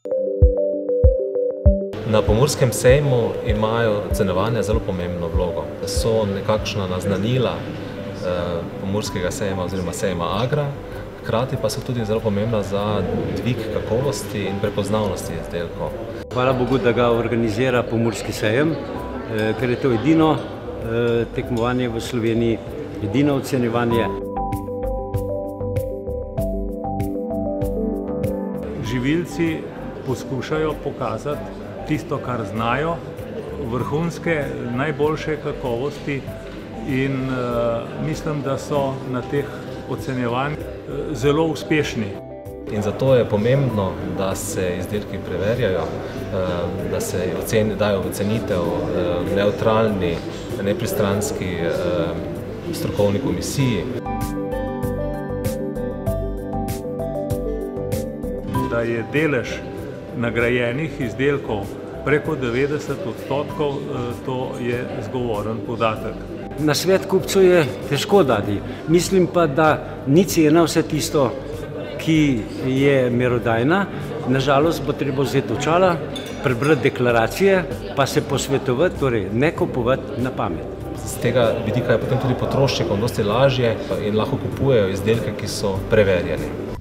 Na Pomurskem sejmu imajo ocenjevanja zelo pomembno vlogo. So nekakšna naznanila Pomurskega sejma oziroma sejma Agra, hkrati pa so tudi zelo pomembna za dvig kakovosti in prepoznavnosti izdelkov. Hvala Bogu, da ga organizira Pomurski sejem, ker je to edino tekmovanje v Sloveniji, edino ocenjevanje. Živilci poskušajo pokazati tisto, kar znajo, vrhunske, najboljše kakovosti in mislim, da so na teh ocenjevanjih zelo uspešni. In zato je pomembno, da se izdelki preverjajo, da se dajo ocenitev nevtralni, nepristranski strokovni komisiji. Da je delež nagrajenih izdelkov preko 90%, to je zgovoren podatek. Na svet kupcu je težko dati. Mislim pa, da ni cena vse tisto, ki je merodajna. Nažalost bo treba vzeti očala, prebrati deklaracije, pa se posvetovati, torej ne kupovati na pamet. Z tega vidika je potem tudi potrošnikom dosti lažje in lahko kupujejo izdelke, ki so preverjeni.